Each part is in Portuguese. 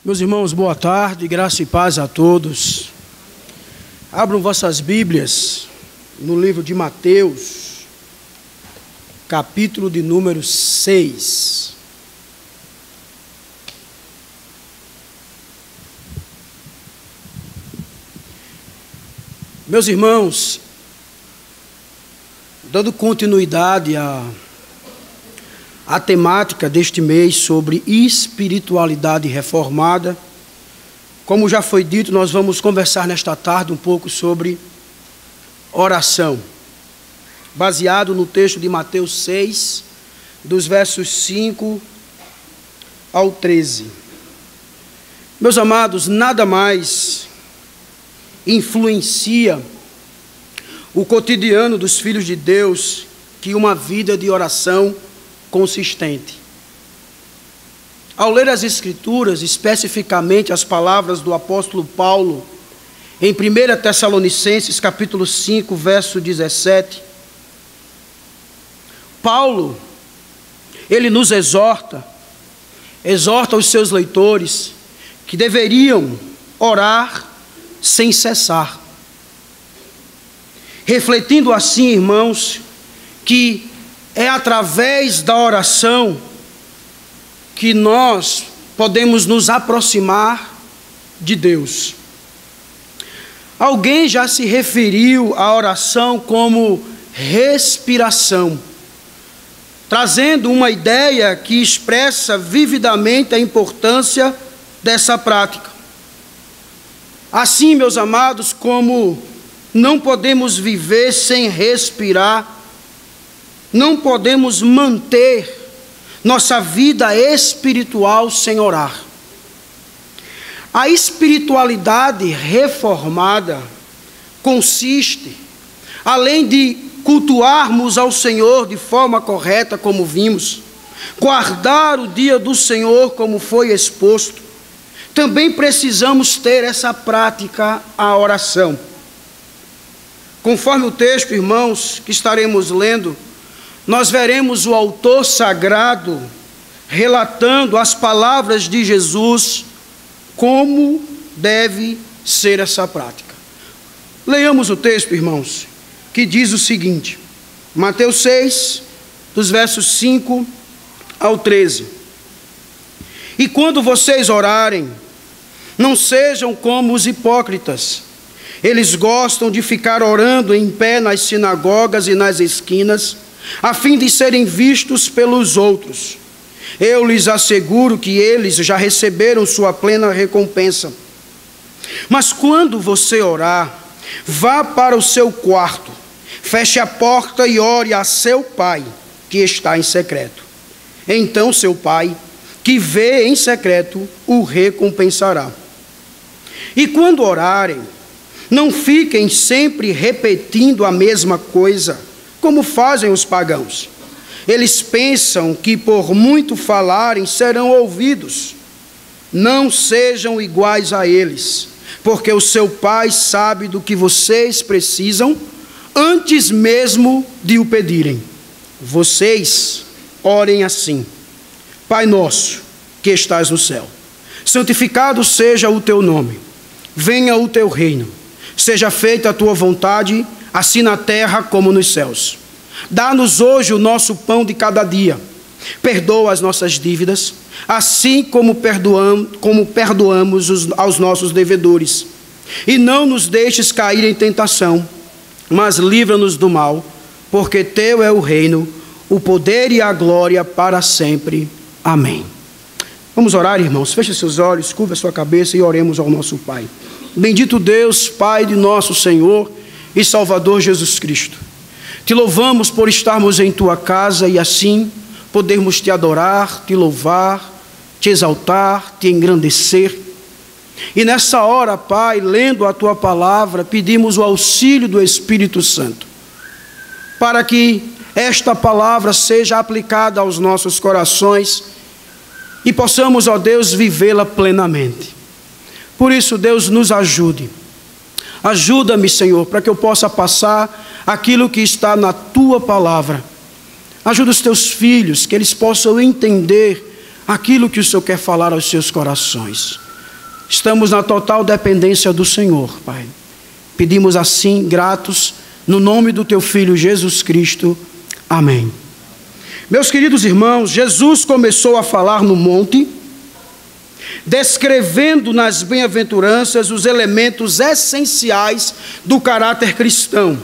Meus irmãos, boa tarde, graça e paz a todos. Abram vossas Bíblias no livro de Mateus, capítulo de número 6. Meus irmãos, dando continuidade a temática deste mês sobre espiritualidade reformada. Como já foi dito, nós vamos conversar nesta tarde um pouco sobre oração, baseado no texto de Mateus 6, dos versos 5 ao 13. Meus amados, nada mais influencia o cotidiano dos filhos de Deus que uma vida de oração consistente. Ao ler as Escrituras, especificamente as palavras do apóstolo Paulo, em 1 Tessalonicenses, capítulo 5, verso 17, Paulo, ele nos exorta os seus leitores, que deveriam orar sem cessar. Refletindo assim, irmãos, que é através da oração que nós podemos nos aproximar de Deus. Alguém já se referiu à oração como respiração, trazendo uma ideia que expressa vividamente a importância dessa prática. Assim, meus amados, como não podemos viver sem respirar, não podemos manter nossa vida espiritual sem orar. A espiritualidade reformada consiste, além de cultuarmos ao Senhor de forma correta, como vimos, guardar o dia do Senhor, como foi exposto, também precisamos ter essa prática, a oração. Conforme o texto, irmãos, que estaremos lendo, nós veremos o autor sagrado relatando as palavras de Jesus, como deve ser essa prática. Leiamos o texto, irmãos, que diz o seguinte, Mateus 6, dos versos 5 ao 13. E quando vocês orarem, não sejam como os hipócritas. Eles gostam de ficar orando em pé nas sinagogas e nas esquinas, a fim de serem vistos pelos outros. Eu lhes asseguro que eles já receberam sua plena recompensa. Mas quando você orar, vá para o seu quarto, feche a porta e ore a seu pai, que está em secreto. Então seu pai, que vê em secreto, o recompensará. E quando orarem, não fiquem sempre repetindo a mesma coisa, como fazem os pagãos. Eles pensam que por muito falarem serão ouvidos. Não sejam iguais a eles, porque o seu Pai sabe do que vocês precisam antes mesmo de o pedirem. Vocês orem assim: Pai nosso, que estás no céu, santificado seja o teu nome. Venha o teu reino. Seja feita a tua vontade, assim na terra como nos céus. Dá-nos hoje o nosso pão de cada dia. Perdoa as nossas dívidas, assim como perdoamos aos nossos devedores. E não nos deixes cair em tentação, mas livra-nos do mal, porque teu é o reino, o poder e a glória para sempre. Amém. Vamos orar, irmãos. Feche seus olhos, curva a sua cabeça e oremos ao nosso Pai. Bendito Deus, Pai de nosso Senhor e Salvador Jesus Cristo. Te louvamos por estarmos em tua casa e assim podermos te adorar, te louvar, te exaltar, te engrandecer. E nessa hora, Pai, lendo a tua palavra, pedimos o auxílio do Espírito Santo, para que esta palavra seja aplicada aos nossos corações e possamos, ó Deus, vivê-la plenamente. Por isso, Deus, nos ajude. Ajuda-me, Senhor, para que eu possa passar aquilo que está na tua palavra. Ajuda os teus filhos, que eles possam entender aquilo que o Senhor quer falar aos seus corações. estamos na total dependência do Senhor, Pai. Pedimos assim, gratos, no nome do Teu Filho Jesus Cristo. Amém. Meus queridos irmãos, Jesus começou a falar no monte, descrevendo nas bem-aventuranças os elementos essenciais do caráter cristão.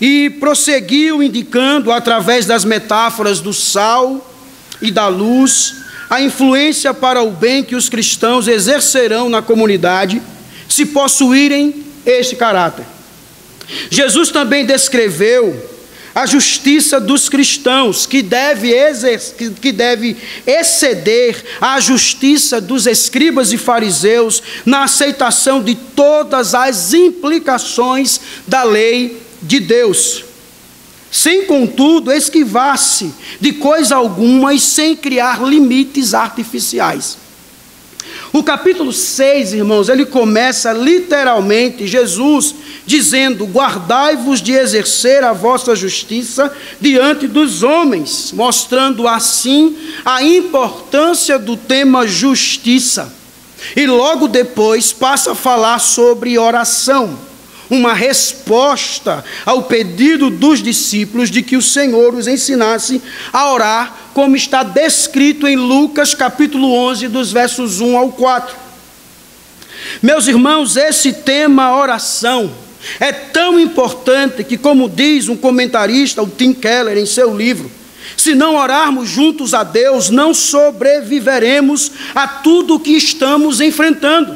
E prosseguiu indicando, através das metáforas do sal e da luz, a influência para o bem que os cristãos exercerão na comunidade, se possuírem este caráter. Jesus também descreveu a justiça dos cristãos, que deve exceder à justiça dos escribas e fariseus na aceitação de todas as implicações da lei de Deus, sem contudo esquivar-se de coisa alguma e sem criar limites artificiais. O capítulo 6, irmãos, ele começa literalmente, Jesus dizendo: guardai-vos de exercer a vossa justiça diante dos homens, mostrando assim a importância do tema justiça. E logo depois passa a falar sobre oração, uma resposta ao pedido dos discípulos de que o Senhor os ensinasse a orar, como está descrito em Lucas capítulo 11, dos versos 1 ao 4. Meus irmãos, esse tema oração é tão importante que, como diz um comentarista, o Tim Keller, em seu livro, se não orarmos juntos a Deus, não sobreviveremos a tudo o que estamos enfrentando.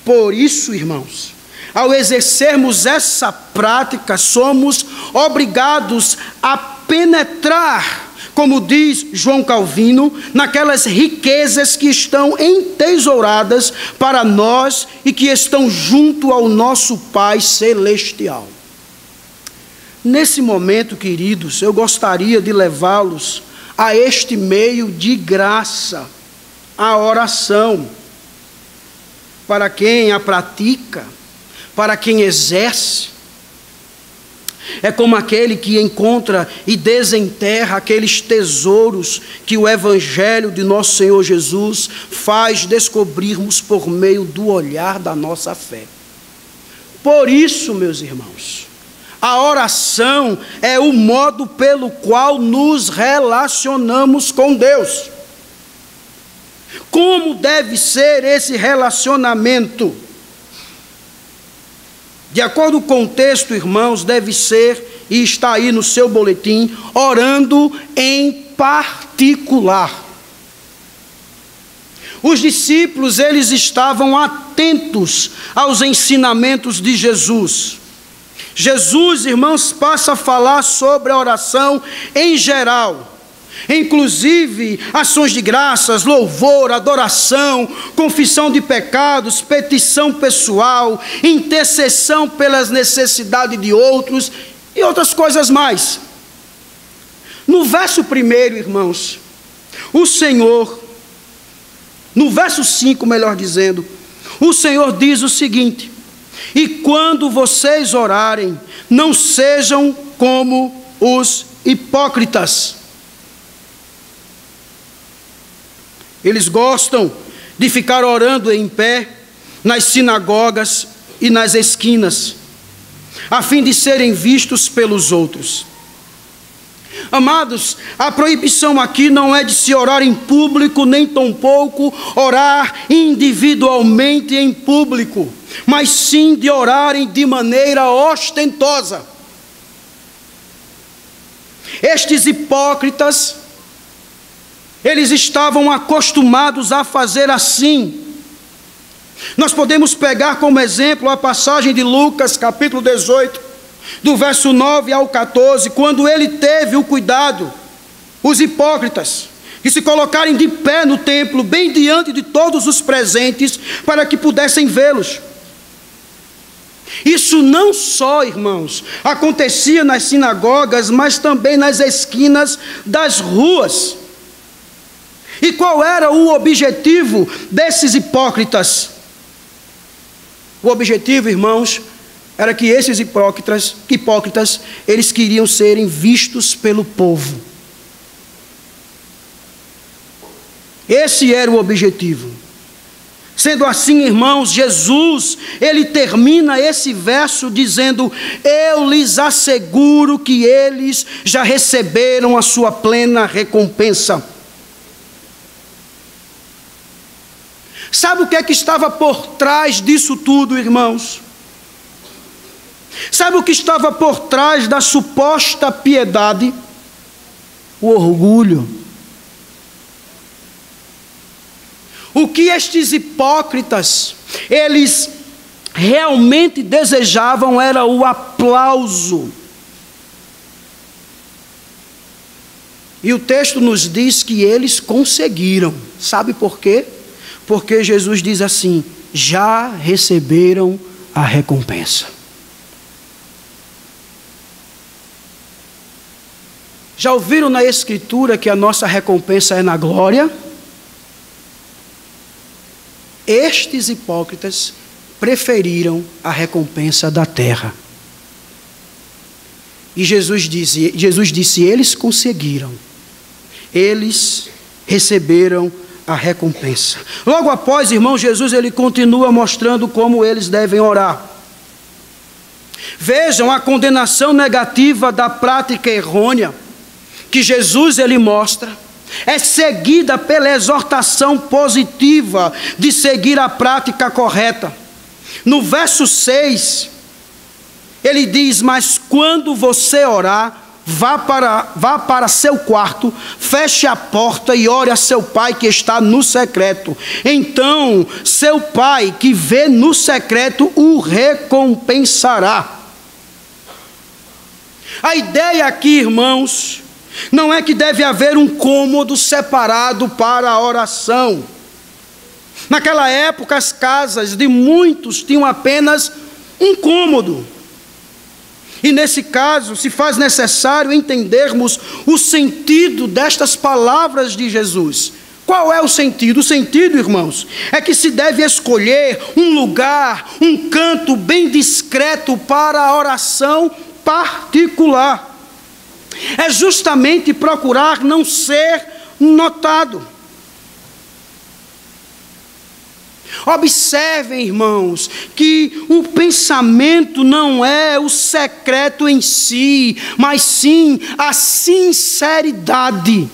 Por isso, irmãos, ao exercermos essa prática, somos obrigados a penetrar, como diz João Calvino, naquelas riquezas que estão entesouradas para nós e que estão junto ao nosso Pai Celestial. Nesse momento, queridos, eu gostaria de levá-los a este meio de graça, a oração, para quem a pratica, para quem exerce. É como aquele que encontra e desenterra aqueles tesouros que o Evangelho de nosso Senhor Jesus faz descobrirmos por meio do olhar da nossa fé. Por isso, meus irmãos, a oração é o modo pelo qual nos relacionamos com Deus. Como deve ser esse relacionamento? De acordo com o texto, irmãos, deve ser, e está aí no seu boletim, orando em particular. Os discípulos, eles estavam atentos aos ensinamentos de Jesus. Jesus, irmãos, passa a falar sobre a oração em geral. Inclusive, ações de graças, louvor, adoração, confissão de pecados, petição pessoal, intercessão pelas necessidades de outros e outras coisas mais. No verso 1, irmãos, o Senhor, no verso 5, melhor dizendo, o Senhor diz o seguinte: e quando vocês orarem, não sejam como os hipócritas. Eles gostam de ficar orando em pé nas sinagogas e nas esquinas, a fim de serem vistos pelos outros. Amados, a proibição aqui não é de se orar em público, nem tampouco orar individualmente em público, mas sim de orarem de maneira ostentosa. Estes hipócritas, eles estavam acostumados a fazer assim. Nós podemos pegar como exemplo a passagem de Lucas, capítulo 18, do verso 9 ao 14, quando ele teve o cuidado, os hipócritas, de se colocarem de pé no templo, bem diante de todos os presentes, para que pudessem vê-los. Isso não só, irmãos, acontecia nas sinagogas, mas também nas esquinas das ruas. E qual era o objetivo desses hipócritas? O objetivo, irmãos, era que esses hipócritas, eles queriam serem vistos pelo povo. Esse era o objetivo. Sendo assim, irmãos, Jesus, ele termina esse verso dizendo: eu lhes asseguro que eles já receberam a sua plena recompensa. Sabe o que é que estava por trás disso tudo, irmãos? Sabe o que estava por trás da suposta piedade? O orgulho. O que estes hipócritas, eles realmente desejavam era o aplauso. E o texto nos diz que eles conseguiram. Sabe por quê? Porque Jesus diz assim: já receberam a recompensa. Já ouviram na Escritura que a nossa recompensa é na glória? Estes hipócritas preferiram a recompensa da terra. E Jesus disse, eles conseguiram. Eles receberam a recompensa. Logo após, irmão, Jesus ele continua mostrando como eles devem orar. Vejam a condenação negativa da prática errônea que Jesus ele mostra. É seguida pela exortação positiva de seguir a prática correta. No verso 6, ele diz: mas quando você orar, vá para seu quarto, feche a porta e ore a seu pai que está no secreto. Então, seu pai que vê no secreto o recompensará. A ideia aqui, irmãos, não é que deve haver um cômodo separado para a oração. Naquela época, as casas de muitos tinham apenas um cômodo. E nesse caso, se faz necessário entendermos o sentido destas palavras de Jesus. Qual é o sentido? O sentido, irmãos, é que se deve escolher um lugar, um canto bem discreto para a oração particular. É justamente procurar não ser notado. Observem, irmãos, que o pensamento não é o secreto em si, mas sim a sinceridade.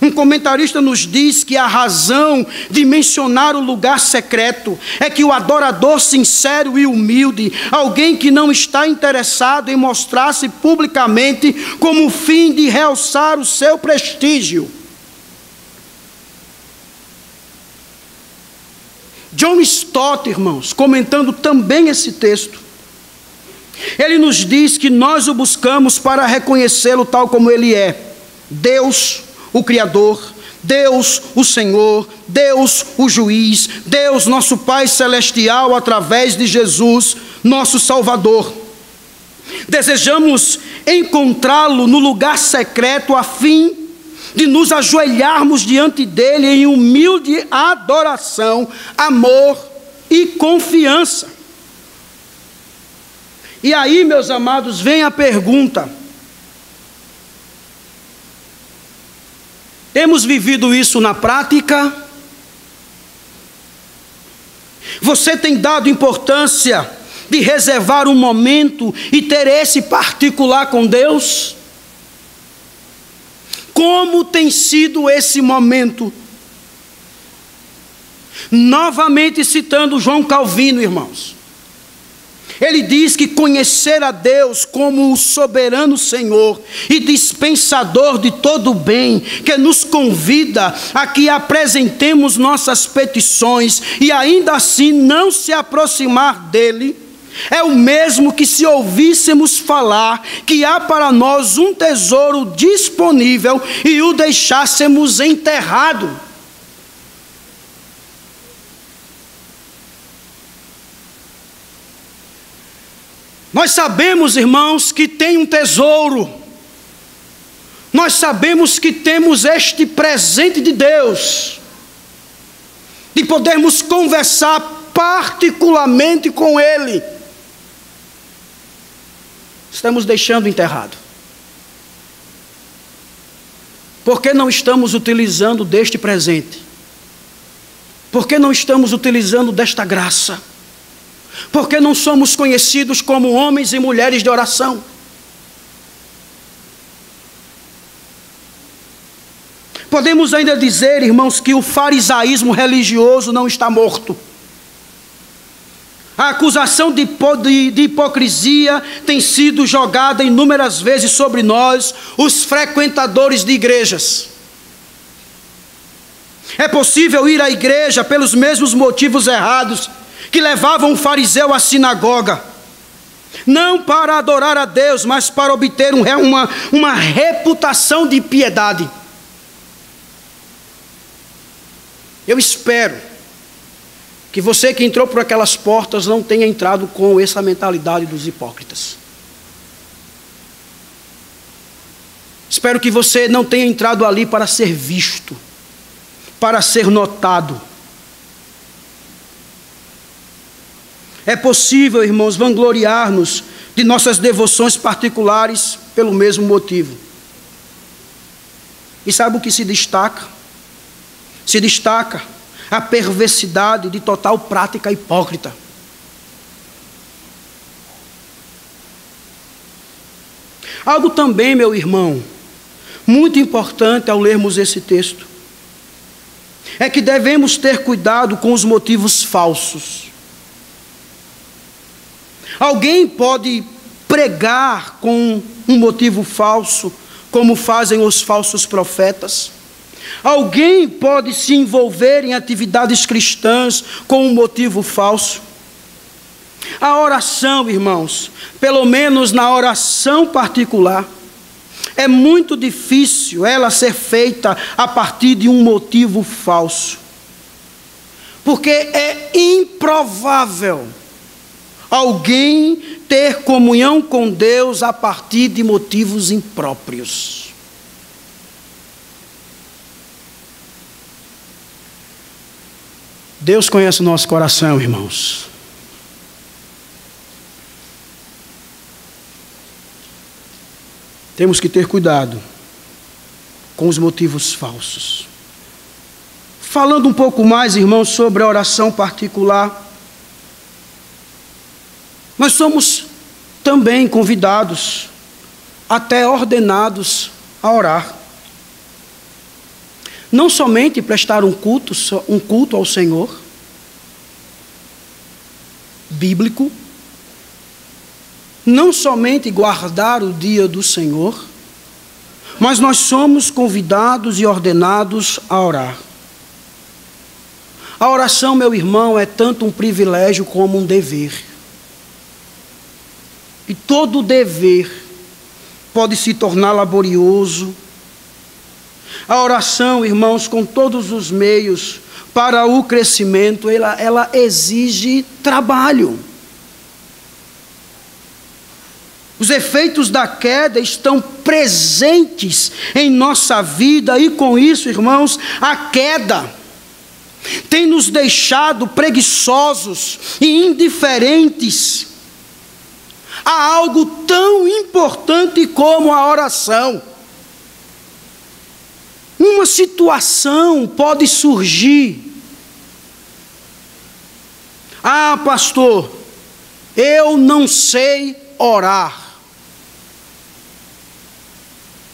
Um comentarista nos diz que a razão de mencionar o lugar secreto é que o adorador sincero e humilde, alguém que não está interessado em mostrar-se publicamente como fim de realçar o seu prestígio. John Stott, irmãos, comentando também esse texto, ele nos diz que nós o buscamos para reconhecê-lo tal como ele é: Deus, o Criador, Deus, o Senhor, Deus, o Juiz, Deus, nosso Pai Celestial, através de Jesus, nosso Salvador. Desejamos encontrá-lo no lugar secreto a fim de nos ajoelharmos diante dele em humilde adoração, amor e confiança. E aí, meus amados, vem a pergunta: temos vivido isso na prática? Você tem dado importância de reservar um momento e ter esse particular com Deus? Como tem sido esse momento? Novamente citando João Calvino, irmãos. Ele diz que conhecer a Deus como o soberano Senhor e dispensador de todo o bem, que nos convida a que apresentemos nossas petições e ainda assim não se aproximar dele, é o mesmo que se ouvíssemos falar que há para nós um tesouro disponível e o deixássemos enterrado. Nós sabemos, irmãos, que tem um tesouro. Nós sabemos que temos este presente de Deus, de podermos conversar particularmente com Ele. Estamos deixando enterrado. Por que não estamos utilizando deste presente? Por que não estamos utilizando desta graça? Por que não somos conhecidos como homens e mulheres de oração? Podemos ainda dizer, irmãos, que o farisaísmo religioso não está morto. A acusação de hipocrisia tem sido jogada inúmeras vezes sobre nós, os frequentadores de igrejas. É possível ir à igreja pelos mesmos motivos errados que levavam um fariseu à sinagoga. Não para adorar a Deus, mas para obter uma reputação de piedade. Eu espero que você que entrou por aquelas portas não tenha entrado com essa mentalidade dos hipócritas. Espero que você não tenha entrado ali para ser visto, para ser notado. É possível, irmãos, vangloriar-nos de nossas devoções particulares pelo mesmo motivo. E sabe o que se destaca? Se destaca a perversidade de total prática hipócrita. Algo também, meu irmão, muito importante ao lermos esse texto, é que devemos ter cuidado com os motivos falsos. Alguém pode pregar com um motivo falso, como fazem os falsos profetas. Alguém pode se envolver em atividades cristãs com um motivo falso. A oração, irmãos, pelo menos na oração particular, é muito difícil ela ser feita a partir de um motivo falso. Porque é improvável alguém ter comunhão com Deus a partir de motivos impróprios. Deus conhece o nosso coração, irmãos. Temos que ter cuidado com os motivos falsos. Falando um pouco mais, irmãos, sobre a oração particular, nós somos também convidados, até ordenados a orar. Não somente prestar um culto ao Senhor, bíblico, não somente guardar o dia do Senhor, mas nós somos convidados e ordenados a orar. A oração, meu irmão, é tanto um privilégio como um dever. E todo dever pode se tornar laborioso. A oração, irmãos, com todos os meios para o crescimento, ela exige trabalho. Os efeitos da queda estão presentes em nossa vida e com isso, irmãos, a queda tem nos deixado preguiçosos e indiferentes a algo tão importante como a oração. Uma situação pode surgir. Ah, pastor, eu não sei orar.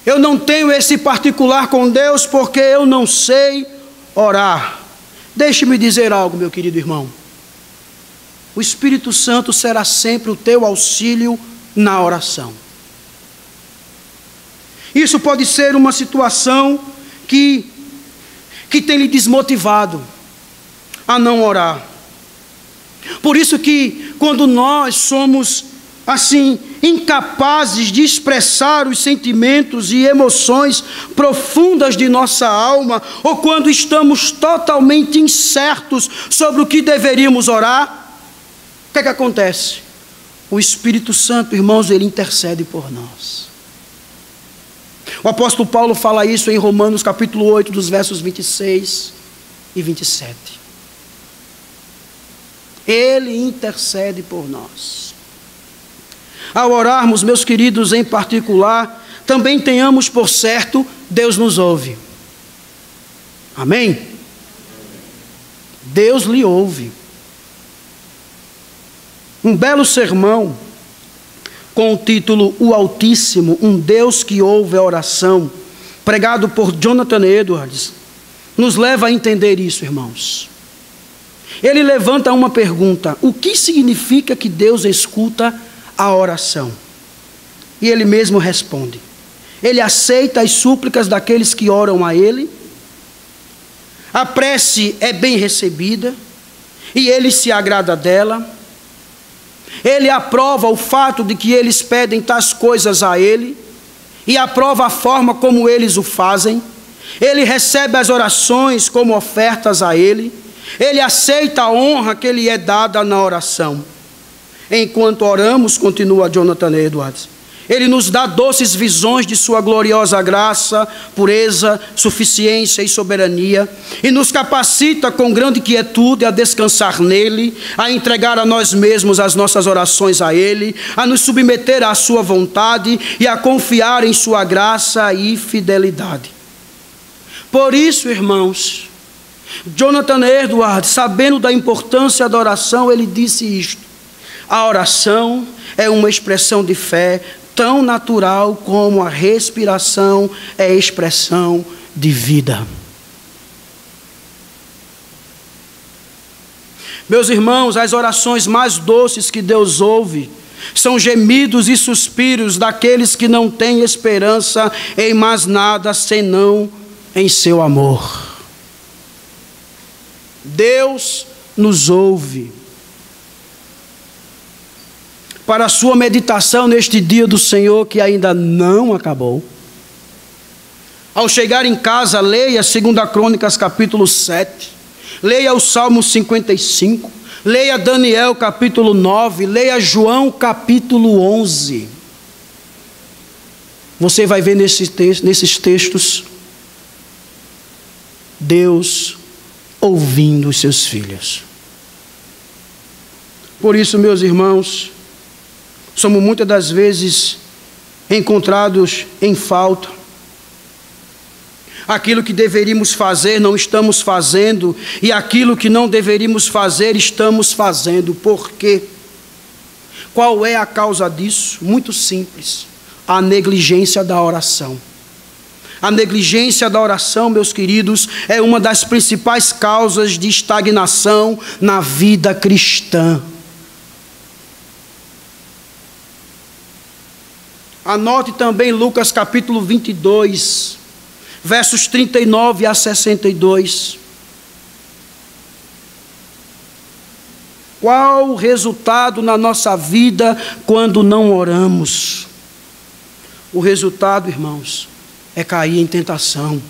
Eu não tenho esse particular com Deus porque eu não sei orar. Deixe-me dizer algo, meu querido irmão. O Espírito Santo será sempre o teu auxílio na oração. Isso pode ser uma situação que tem lhe desmotivado a não orar. Por isso que quando nós somos assim incapazes de expressar os sentimentos e emoções profundas de nossa alma, ou quando estamos totalmente incertos sobre o que deveríamos orar, o que é que acontece? O Espírito Santo, irmãos, ele intercede por nós. O apóstolo Paulo fala isso em Romanos capítulo 8, dos versos 26 e 27. Ele intercede por nós. Ao orarmos, meus queridos, em particular, também tenhamos por certo, Deus nos ouve. Amém? Deus lhe ouve. Um belo sermão com o título O Altíssimo, um Deus que ouve a oração, pregado por Jonathan Edwards, nos leva a entender isso, irmãos. Ele levanta uma pergunta: o que significa que Deus escuta a oração? E ele mesmo responde: ele aceita as súplicas daqueles que oram a ele, a prece é bem recebida, e ele se agrada dela. Ele aprova o fato de que eles pedem tais coisas a ele, e aprova a forma como eles o fazem. Ele recebe as orações como ofertas a ele. Ele aceita a honra que lhe é dada na oração. Enquanto oramos, continua Jonathan Edwards, ele nos dá doces visões de sua gloriosa graça, pureza, suficiência e soberania, e nos capacita com grande quietude a descansar nele, a entregar a nós mesmos as nossas orações a ele, a nos submeter à sua vontade e a confiar em sua graça e fidelidade. Por isso, irmãos, Jonathan Edwards, sabendo da importância da oração, ele disse isto: a oração é uma expressão de fé tão natural como a respiração é expressão de vida. Meus irmãos, as orações mais doces que Deus ouve são gemidos e suspiros daqueles que não têm esperança em mais nada senão em seu amor. Deus nos ouve. Para a sua meditação neste dia do Senhor que ainda não acabou, ao chegar em casa, leia 2 Crônicas capítulo 7, leia o Salmo 55, leia Daniel capítulo 9, leia João capítulo 11. Você vai ver nesses textos Deus ouvindo os seus filhos. Por isso, meus irmãos, somos muitas das vezes encontrados em falta. Aquilo que deveríamos fazer não estamos fazendo, e aquilo que não deveríamos fazer estamos fazendo. Por quê? Qual é a causa disso? Muito simples: a negligência da oração. A negligência da oração, meus queridos, é uma das principais causas de estagnação na vida cristã. Anote também Lucas capítulo 22, versos 39 a 62. Qual o resultado na nossa vida quando não oramos? O resultado, irmãos, é cair em tentação,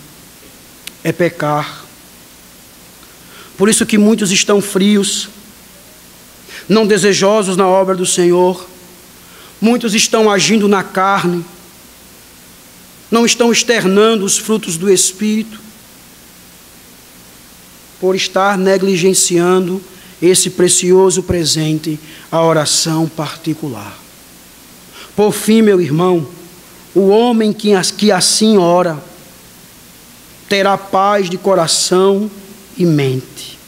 é pecar. Por isso que muitos estão frios, não desejosos na obra do Senhor. Muitos estão agindo na carne, não estão externando os frutos do Espírito, por estar negligenciando esse precioso presente, a oração particular. Por fim, meu irmão, o homem que assim ora terá paz de coração e mente.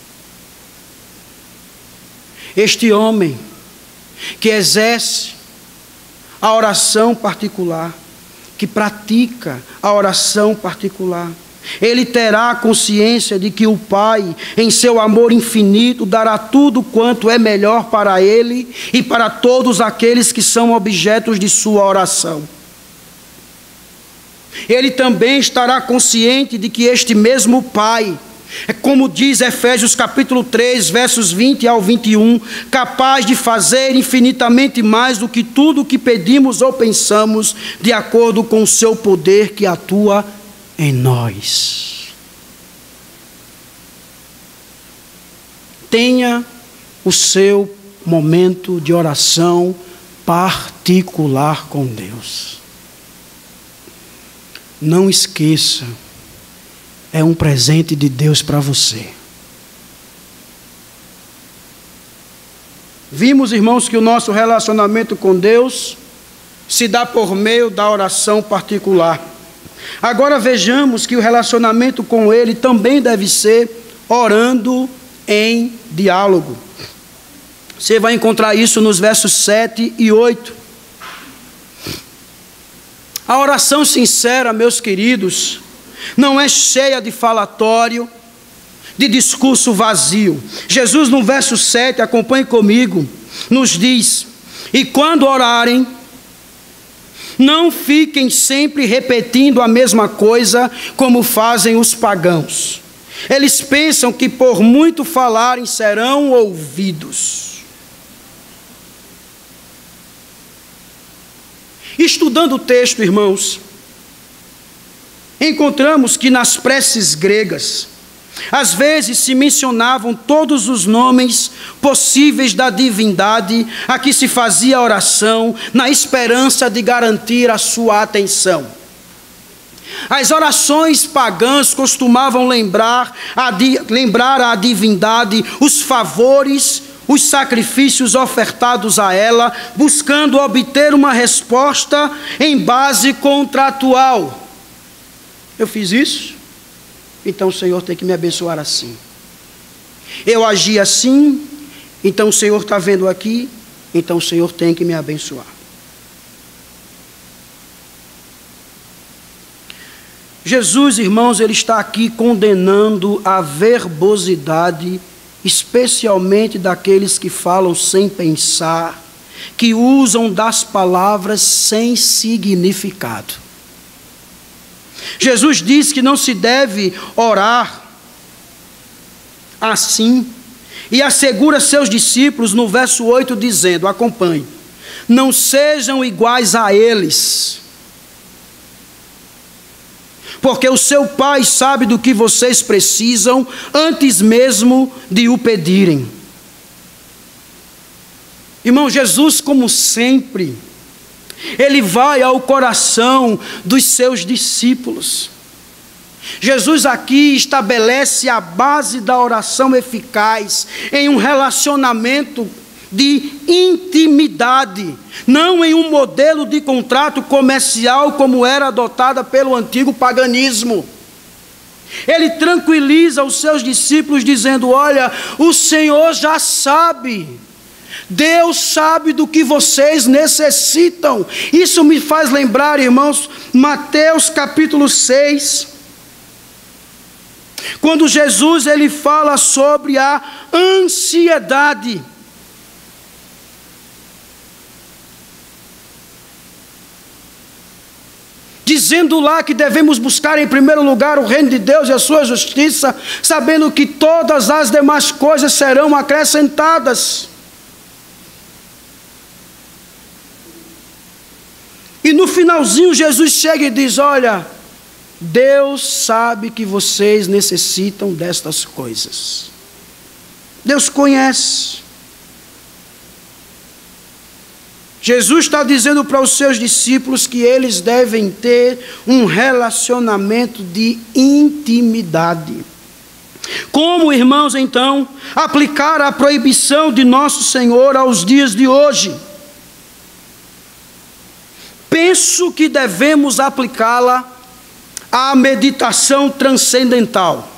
Este homem que exerce a oração particular, que pratica a oração particular, ele terá consciência de que o Pai, em seu amor infinito, dará tudo quanto é melhor para ele e para todos aqueles que são objetos de sua oração. Ele também estará consciente de que este mesmo Pai, é como diz Efésios capítulo 3, versos 20 ao 21, capaz de fazer infinitamente mais do que tudo o que pedimos ou pensamos, de acordo com o seu poder que atua em nós. Tenha o seu momento de oração particular com Deus. Não esqueça, é um presente de Deus para você. Vimos, irmãos, que o nosso relacionamento com Deus se dá por meio da oração particular. Agora vejamos que o relacionamento com Ele também deve ser orando em diálogo. Você vai encontrar isso nos versos 7 e 8. A oração sincera, meus queridos, não é cheia de falatório, de discurso vazio. Jesus, no verso 7, acompanhe comigo, nos diz: e quando orarem, não fiquem sempre repetindo a mesma coisa, como fazem os pagãos. Eles pensam que por muito falarem serão ouvidos. Estudando o texto, irmãos, encontramos que nas preces gregas, às vezes se mencionavam todos os nomes possíveis da divindade a que se fazia oração, na esperança de garantir a sua atenção. As orações pagãs costumavam lembrar à divindade os favores, os sacrifícios ofertados a ela, buscando obter uma resposta em base contratual. Eu fiz isso, então o Senhor tem que me abençoar assim. Eu agi assim, então o Senhor está vendo aqui, então o Senhor tem que me abençoar. Jesus, irmãos, Ele está aqui condenando a verbosidade, especialmente daqueles que falam sem pensar, que usam das palavras sem significado. Jesus diz que não se deve orar assim, e assegura seus discípulos no verso 8 dizendo, acompanhe: não sejam iguais a eles, porque o seu Pai sabe do que vocês precisam antes mesmo de o pedirem. Irmão, Jesus, como sempre, Ele vai ao coração dos seus discípulos. Jesus aqui estabelece a base da oração eficaz em um relacionamento de intimidade, não em um modelo de contrato comercial como era adotada pelo antigo paganismo. Ele tranquiliza os seus discípulos dizendo: olha, o Senhor já sabe, Deus sabe do que vocês necessitam. Isso me faz lembrar, irmãos, Mateus capítulo 6, quando Jesus ele fala sobre a ansiedade. Dizendo lá que devemos buscar em primeiro lugar o reino de Deus e a sua justiça, sabendo que todas as demais coisas serão acrescentadas. E no finalzinho Jesus chega e diz: olha, Deus sabe que vocês necessitam destas coisas. Deus conhece. Jesus está dizendo para os seus discípulos que eles devem ter um relacionamento de intimidade. Como, irmãos, então, aplicar a proibição de nosso Senhor aos dias de hoje? Penso que devemos aplicá-la à meditação transcendental.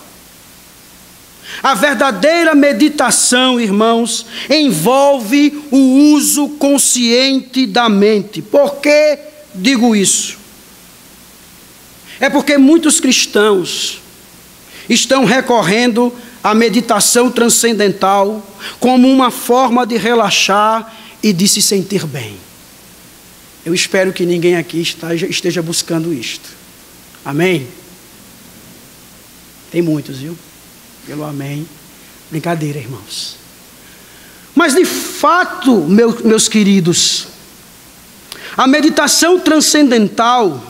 A verdadeira meditação, irmãos, envolve o uso consciente da mente. Por que digo isso? É porque muitos cristãos estão recorrendo à meditação transcendental como uma forma de relaxar e de se sentir bem. Eu espero que ninguém aqui esteja buscando isto. Amém? Tem muitos, viu? Pelo amém. Brincadeira, irmãos. Mas de fato, meus queridos, a meditação transcendental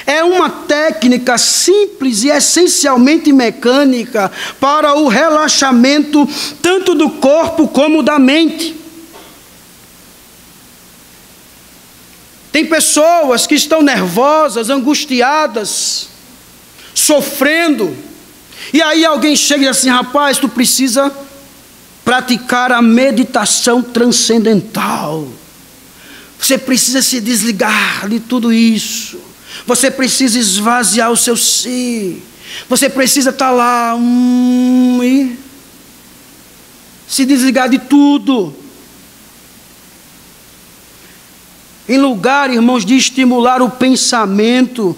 é uma técnica simples e essencialmente mecânica para o relaxamento tanto do corpo como da mente. Tem pessoas que estão nervosas, angustiadas, sofrendo. E aí alguém chega e diz assim: rapaz, tu precisa praticar a meditação transcendental. Você precisa se desligar de tudo isso. Você precisa esvaziar o seu si. Você precisa estar lá e se desligar de tudo. Em lugar, irmãos, de estimular o pensamento,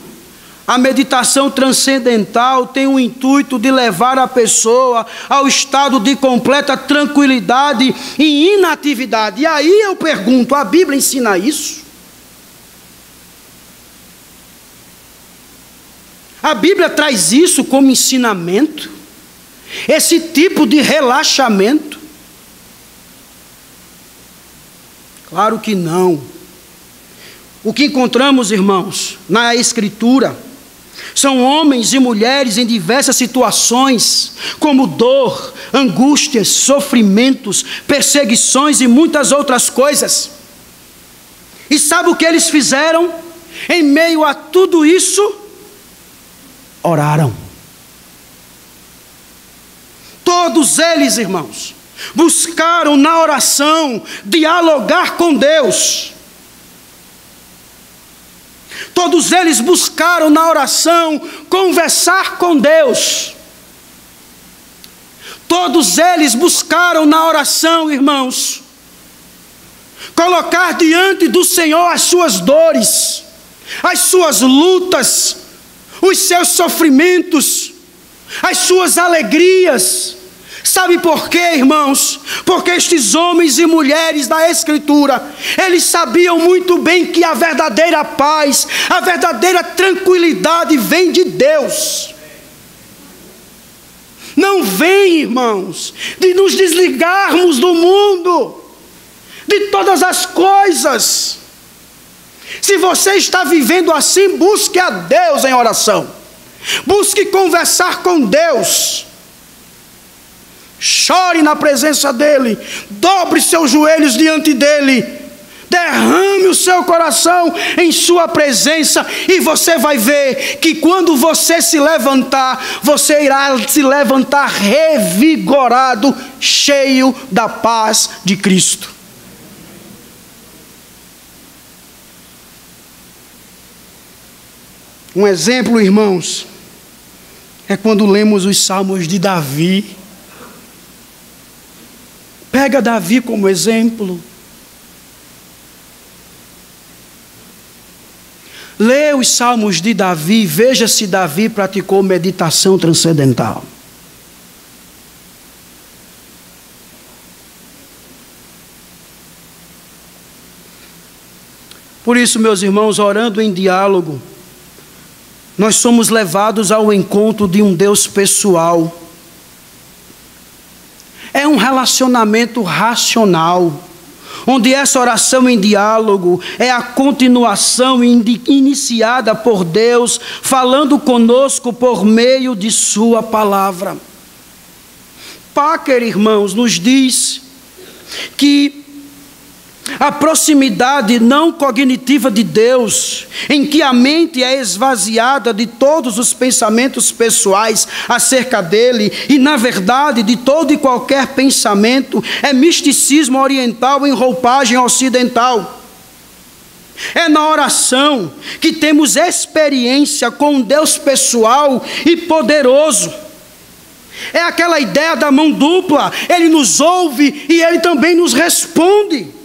a meditação transcendental tem o intuito de levar a pessoa ao estado de completa tranquilidade e inatividade. E aí eu pergunto, a Bíblia ensina isso? A Bíblia traz isso como ensinamento? Esse tipo de relaxamento? Claro que não. O que encontramos, irmãos, na Escritura, são homens e mulheres em diversas situações, como dor, angústias, sofrimentos, perseguições e muitas outras coisas. E sabe o que eles fizeram? Em meio a tudo isso, oraram. Todos eles, irmãos, buscaram na oração dialogar com Deus. Todos eles buscaram na oração conversar com Deus. Todos eles buscaram na oração, irmãos, colocar diante do Senhor as suas dores, as suas lutas, os seus sofrimentos, as suas alegrias. Sabe por quê, irmãos? Porque estes homens e mulheres da Escritura, eles sabiam muito bem que a verdadeira paz, a verdadeira tranquilidade vem de Deus. Não vem, irmãos, de nos desligarmos do mundo, de todas as coisas. Se você está vivendo assim, busque a Deus em oração. Busque conversar com Deus. Chore na presença dEle, dobre seus joelhos diante dEle, derrame o seu coração em sua presença, e você vai ver que quando você se levantar, você irá se levantar revigorado, cheio da paz de Cristo. Um exemplo, irmãos, é quando lemos os salmos de Davi. Pega Davi como exemplo. Lê os salmos de Davi, veja se Davi praticou meditação transcendental. Por isso, meus irmãos, orando em diálogo, nós somos levados ao encontro de um Deus pessoal. É um relacionamento racional, onde essa oração em diálogo é a continuação iniciada por Deus, falando conosco por meio de sua palavra. Packer, irmãos, nos diz que a proximidade não cognitiva de Deus, em que a mente é esvaziada de todos os pensamentos pessoais acerca dele, e na verdade de todo e qualquer pensamento, é misticismo oriental em roupagem ocidental. É na oração que temos experiência com um Deus pessoal e poderoso. É aquela ideia da mão dupla, Ele nos ouve e Ele também nos responde.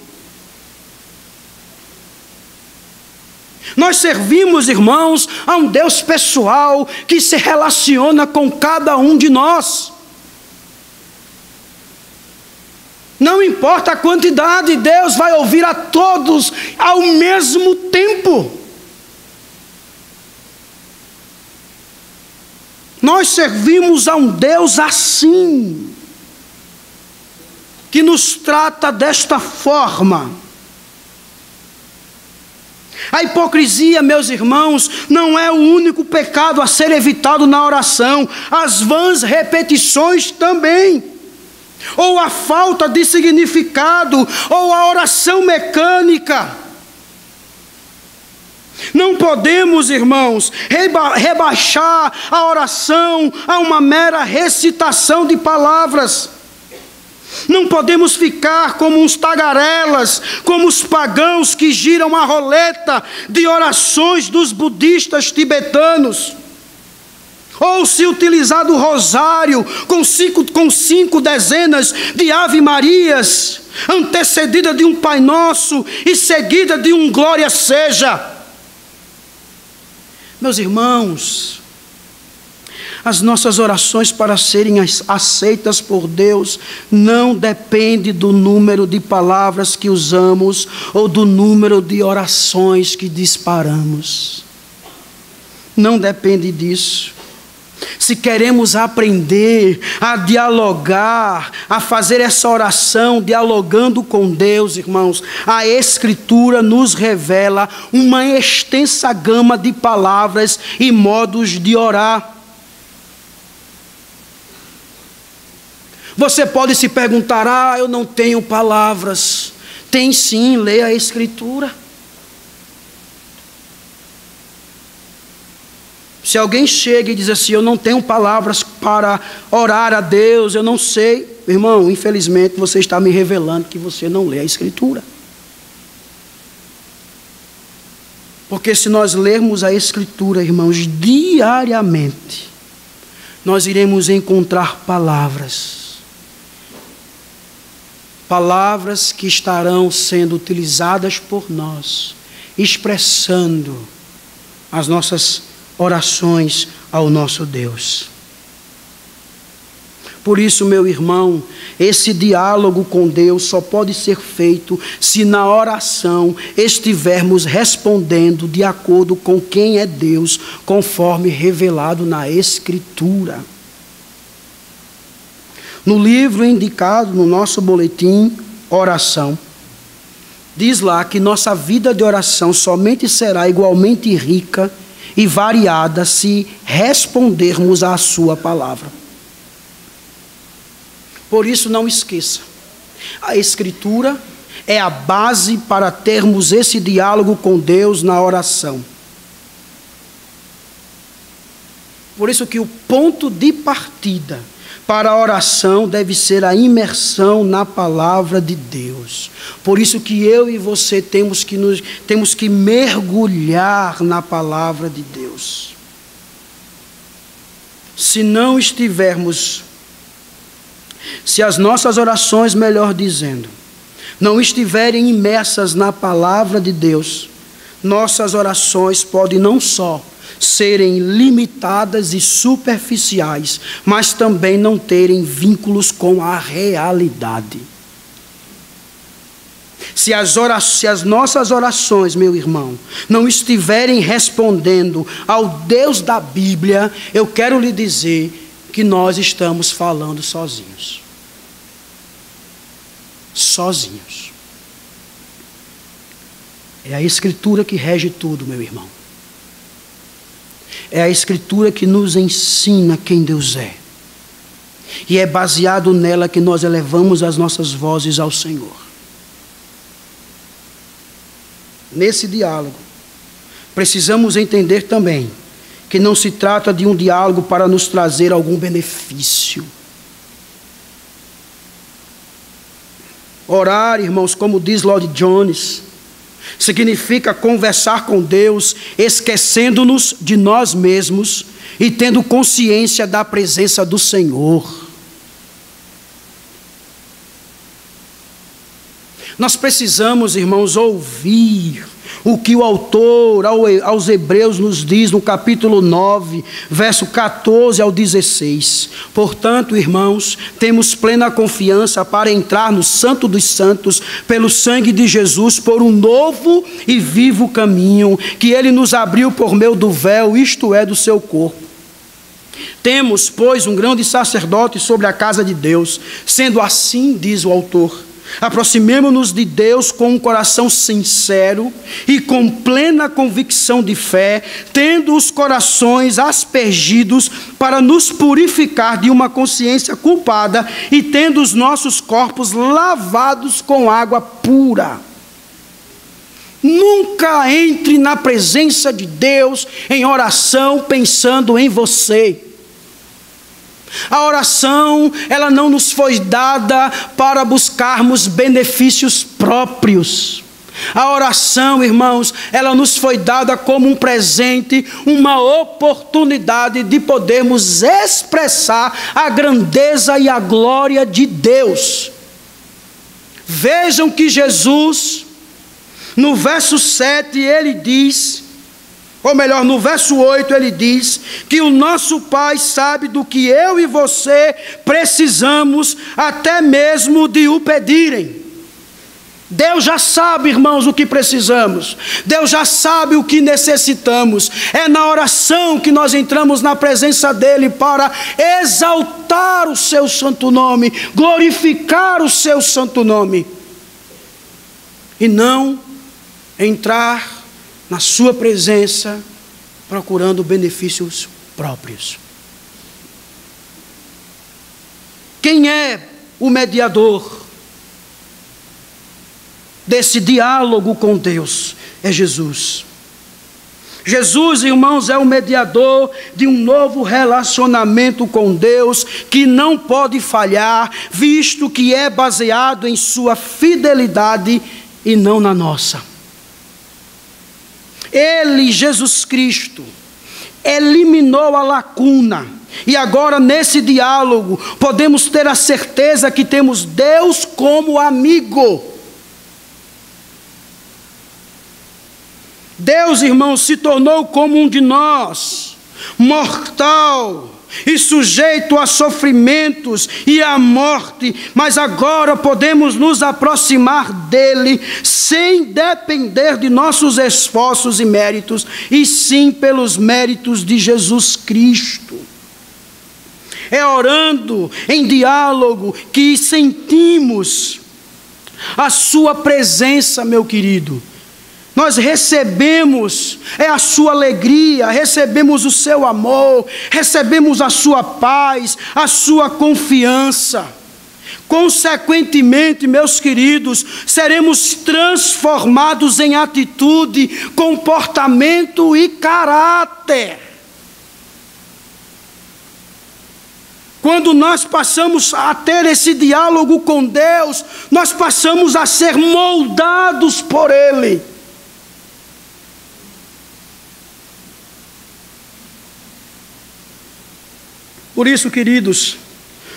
Nós servimos, irmãos, a um Deus pessoal que se relaciona com cada um de nós. Não importa a quantidade, Deus vai ouvir a todos ao mesmo tempo. Nós servimos a um Deus assim, que nos trata desta forma. A hipocrisia, meus irmãos, não é o único pecado a ser evitado na oração. As vãs repetições também, ou a falta de significado, ou a oração mecânica. Não podemos, irmãos, rebaixar a oração a uma mera recitação de palavras. Não podemos ficar como uns tagarelas, como os pagãos que giram a roleta de orações dos budistas tibetanos. Ou se utilizar do rosário com cinco dezenas de Ave-Marias, antecedida de um Pai Nosso e seguida de um Glória Seja. Meus irmãos, as nossas orações para serem aceitas por Deus não depende do número de palavras que usamos ou do número de orações que disparamos. Não depende disso. Se queremos aprender a dialogar, a fazer essa oração dialogando com Deus, irmãos, a Escritura nos revela uma extensa gama de palavras e modos de orar. Você pode se perguntar: eu não tenho palavras. Tem sim, leia a Escritura. Se alguém chega e diz assim: eu não tenho palavras para orar a Deus, eu não sei. Irmão, infelizmente você está me revelando que você não lê a Escritura. Porque se nós lermos a Escritura, irmãos, diariamente, nós iremos encontrar palavras que estarão sendo utilizadas por nós, expressando as nossas orações ao nosso Deus. Por isso, meu irmão, esse diálogo com Deus só pode ser feito se na oração estivermos respondendo de acordo com quem é Deus, conforme revelado na Escritura. No livro indicado no nosso boletim, Oração, diz lá que nossa vida de oração somente será igualmente rica e variada se respondermos à sua palavra. Por isso, não esqueça, a Escritura é a base para termos esse diálogo com Deus na oração. Por isso que o ponto de partida para a oração deve ser a imersão na palavra de Deus. Por isso que eu e você temos que mergulhar na palavra de Deus. Se não estivermos, se as nossas orações, melhor dizendo, não estiverem imersas na palavra de Deus, nossas orações podem não só serem limitadas e superficiais, mas também não terem vínculos com a realidade. Se as nossas orações, meu irmão, não estiverem respondendo ao Deus da Bíblia, eu quero lhe dizer que nós estamos falando sozinhos. Sozinhos. É a Escritura que rege tudo, meu irmão. É a Escritura que nos ensina quem Deus é. E é baseado nela que nós elevamos as nossas vozes ao Senhor. Nesse diálogo, precisamos entender também que não se trata de um diálogo para nos trazer algum benefício. Orar, irmãos, como diz Lloyd Jones, significa conversar com Deus, esquecendo-nos de nós mesmos e tendo consciência da presença do Senhor. Nós precisamos, irmãos, ouvir o que o autor aos Hebreus nos diz no capítulo 9, verso 14 ao 16. Portanto, irmãos, temos plena confiança para entrar no Santo dos Santos pelo sangue de Jesus, por um novo e vivo caminho que Ele nos abriu por meio do véu, isto é, do seu corpo. Temos, pois, um grande sacerdote sobre a casa de Deus. Sendo assim, diz o autor, aproximemo-nos de Deus com um coração sincero e com plena convicção de fé, tendo os corações aspergidos para nos purificar de uma consciência culpada e tendo os nossos corpos lavados com água pura. Nunca entre na presença de Deus em oração pensando em você. A oração, ela não nos foi dada para buscarmos benefícios próprios. A oração, irmãos, ela nos foi dada como um presente, uma oportunidade de podermos expressar a grandeza e a glória de Deus. Vejam que Jesus, no verso 7, ele diz, ou melhor, no verso 8 ele diz, que o nosso Pai sabe do que eu e você precisamos, até mesmo de o pedirem. Deus já sabe, irmãos, o que precisamos. Deus já sabe o que necessitamos. É na oração que nós entramos na presença dEle para exaltar o seu santo nome, glorificar o seu santo nome. E não entrar na sua presença procurando benefícios próprios. Quem é o mediador desse diálogo com Deus? É Jesus. Jesus, irmãos, é o mediador de um novo relacionamento com Deus que não pode falhar, visto que é baseado em sua fidelidade e não na nossa. Ele, Jesus Cristo, eliminou a lacuna. E agora, nesse diálogo, podemos ter a certeza que temos Deus como amigo. Deus, irmãos, se tornou como um de nós, mortal e sujeito a sofrimentos e à morte, mas agora podemos nos aproximar dele sem depender de nossos esforços e méritos, e sim pelos méritos de Jesus Cristo. É orando em diálogo que sentimos a sua presença, meu querido. Nós recebemos a sua alegria, recebemos o seu amor, recebemos a sua paz, a sua confiança. Consequentemente, meus queridos, seremos transformados em atitude, comportamento e caráter. Quando nós passamos a ter esse diálogo com Deus, nós passamos a ser moldados por Ele. Por isso, queridos,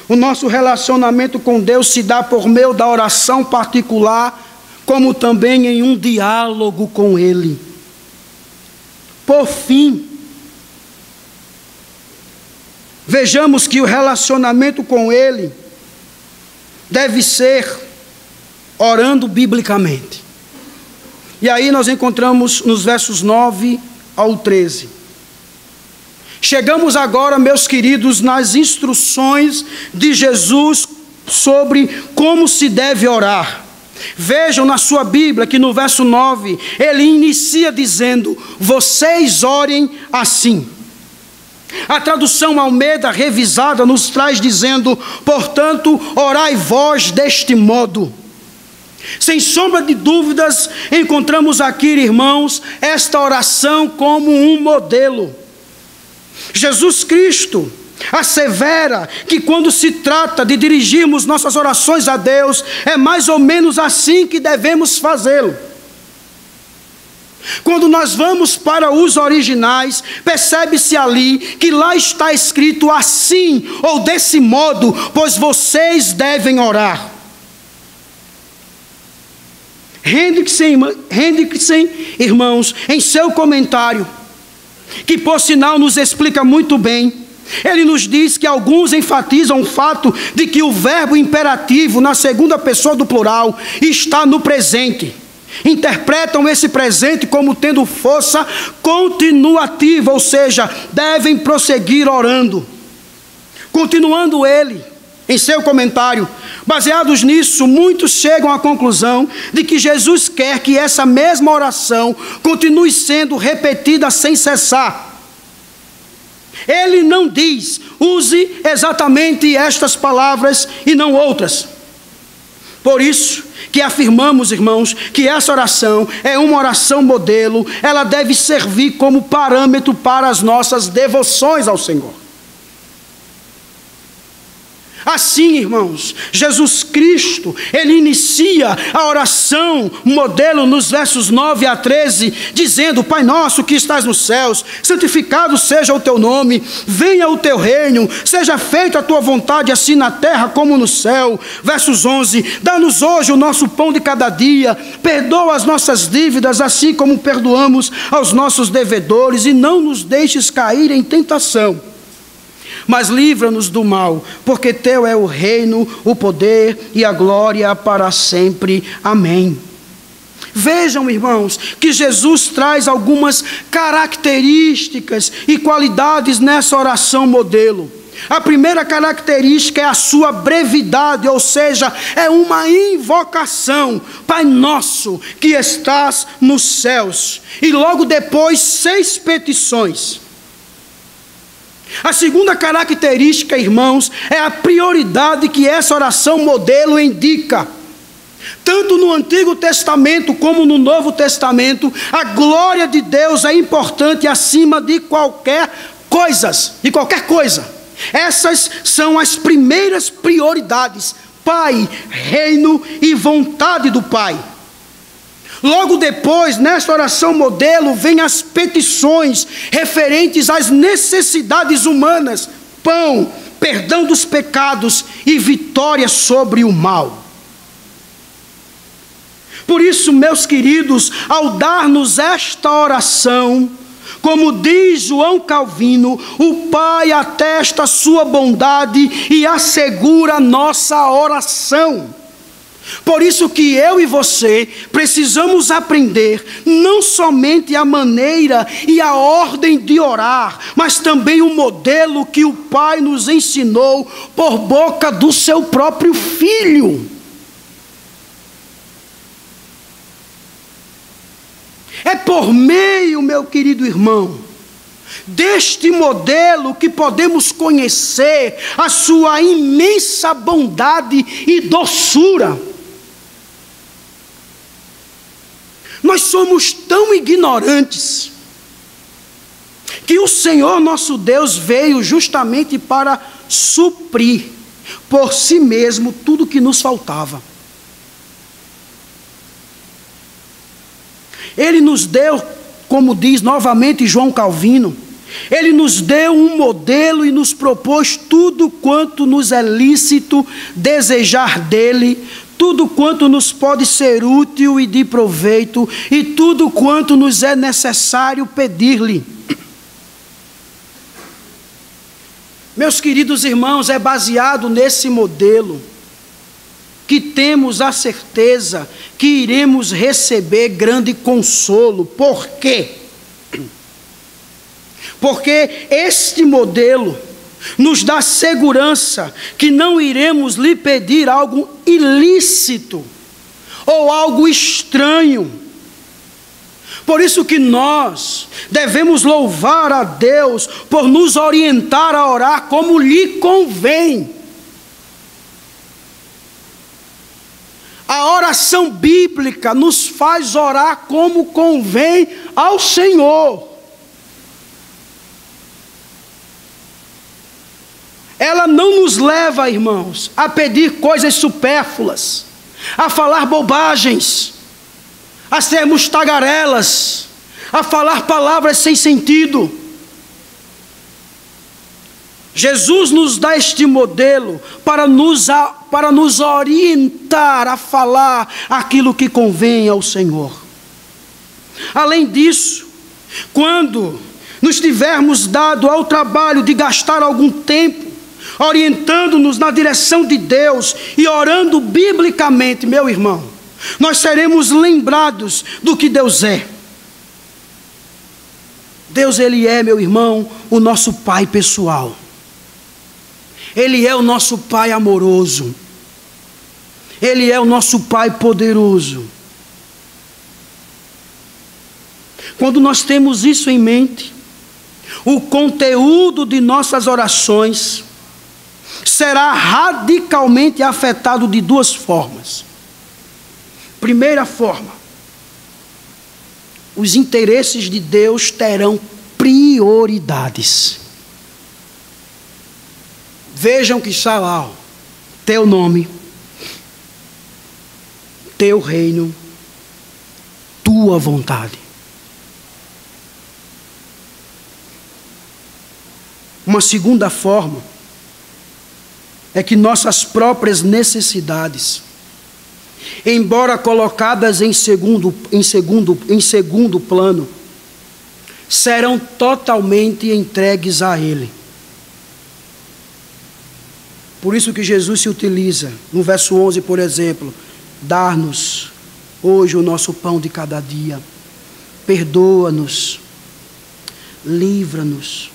o nosso relacionamento com Deus se dá por meio da oração particular, como também em um diálogo com Ele. Por fim, vejamos que o relacionamento com Ele deve ser orando biblicamente. E aí nós encontramos nos versos 9 ao 13. Chegamos agora, meus queridos, nas instruções de Jesus sobre como se deve orar. Vejam na sua Bíblia que no verso 9, ele inicia dizendo: vocês orem assim. A tradução Almeida revisada nos traz dizendo: portanto, orai vós deste modo. Sem sombra de dúvidas, encontramos aqui, irmãos, esta oração como um modelo. Jesus Cristo assevera que quando se trata de dirigirmos nossas orações a Deus, é mais ou menos assim que devemos fazê-lo. Quando nós vamos para os originais, percebe-se ali que lá está escrito assim ou desse modo, pois vocês devem orar. Hendrickson, irmãos, em seu comentário, que por sinal nos explica muito bem, ele nos diz que alguns enfatizam o fato de que o verbo imperativo na segunda pessoa do plural está no presente. Interpretam esse presente como tendo força continuativa, ou seja, devem prosseguir orando. Continuando ele, em seu comentário, baseados nisso, muitos chegam à conclusão de que Jesus quer que essa mesma oração continue sendo repetida sem cessar. Ele não diz, use exatamente estas palavras e não outras. Por isso que afirmamos, irmãos, que essa oração é uma oração modelo, ela deve servir como parâmetro para as nossas devoções ao Senhor. Assim, irmãos, Jesus Cristo, Ele inicia a oração modelo nos versos 9 a 13, dizendo: Pai nosso que estás nos céus, santificado seja o teu nome, venha o teu reino, seja feita a tua vontade, assim na terra como no céu. Versos 11, dá-nos hoje o nosso pão de cada dia, perdoa as nossas dívidas, assim como perdoamos aos nossos devedores, e não nos deixes cair em tentação, mas livra-nos do mal, porque teu é o reino, o poder e a glória para sempre. Amém. Vejam, irmãos, que Jesus traz algumas características e qualidades nessa oração modelo. A primeira característica é a sua brevidade, ou seja, é uma invocação: Pai nosso que estás nos céus. E logo depois 6 petições. A segunda característica, irmãos, é a prioridade que essa oração modelo indica. Tanto no Antigo Testamento como no Novo Testamento, a glória de Deus é importante acima de qualquer coisa. Essas são as primeiras prioridades: Pai, reino e vontade do Pai. Logo depois, nesta oração modelo, vem as petições referentes às necessidades humanas: pão, perdão dos pecados e vitória sobre o mal. Por isso, meus queridos, ao dar-nos esta oração, como diz João Calvino, o Pai atesta a sua bondade e assegura a nossa oração. Por isso que eu e você precisamos aprender não somente a maneira e a ordem de orar, mas também o modelo que o Pai nos ensinou por boca do seu próprio Filho. É por meio, meu querido irmão, deste modelo que podemos conhecer a sua imensa bondade e doçura. Nós somos tão ignorantes que o Senhor nosso Deus veio justamente para suprir por si mesmo tudo que nos faltava. Ele nos deu, como diz novamente João Calvino, Ele nos deu um modelo e nos propôs tudo quanto nos é lícito desejar dele, tudo quanto nos pode ser útil e de proveito, e tudo quanto nos é necessário pedir-lhe. Meus queridos irmãos, é baseado nesse modelo que temos a certeza que iremos receber grande consolo. Por quê? Porque este modelo nos dá segurança que não iremos lhe pedir algo ilícito ou algo estranho. Por isso que nós devemos louvar a Deus por nos orientar a orar como lhe convém. A oração bíblica nos faz orar como convém ao Senhor. Ela não nos leva, irmãos, a pedir coisas supérfluas, a falar bobagens, a sermos tagarelas, a falar palavras sem sentido. Jesus nos dá este modelo para nos orientar a falar aquilo que convém ao Senhor. Além disso, quando nos tivermos dado ao trabalho de gastar algum tempo orientando-nos na direção de Deus e orando biblicamente, meu irmão, nós seremos lembrados do que Deus é. Deus, Ele é, meu irmão, o nosso Pai pessoal. Ele é o nosso Pai amoroso. Ele é o nosso Pai poderoso. Quando nós temos isso em mente, o conteúdo de nossas orações será radicalmente afetado de duas formas. Primeira forma, os interesses de Deus terão prioridades. Vejam que está lá, teu nome, teu reino, tua vontade. Uma segunda forma é que nossas próprias necessidades, embora colocadas em segundo plano, serão totalmente entregues a Ele. Por isso que Jesus se utiliza, no verso 11, por exemplo, dar-nos hoje o nosso pão de cada dia, perdoa-nos, livra-nos.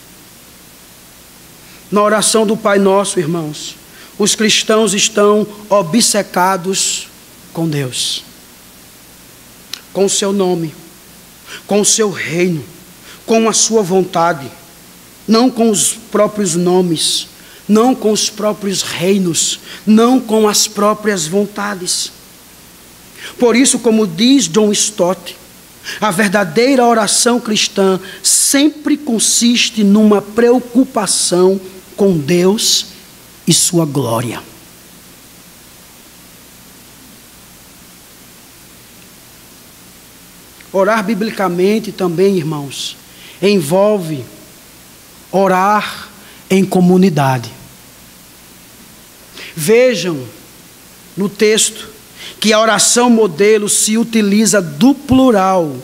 Na oração do Pai Nosso, irmãos, os cristãos estão obcecados com Deus, com o seu nome, com o seu reino, com a sua vontade, não com os próprios nomes, não com os próprios reinos, não com as próprias vontades. Por isso, como diz John Stott, a verdadeira oração cristã sempre consiste numa preocupação com Deus e sua glória. Orar biblicamente também, irmãos, envolve orar em comunidade. Vejam no texto que a oração modelo se utiliza do plural,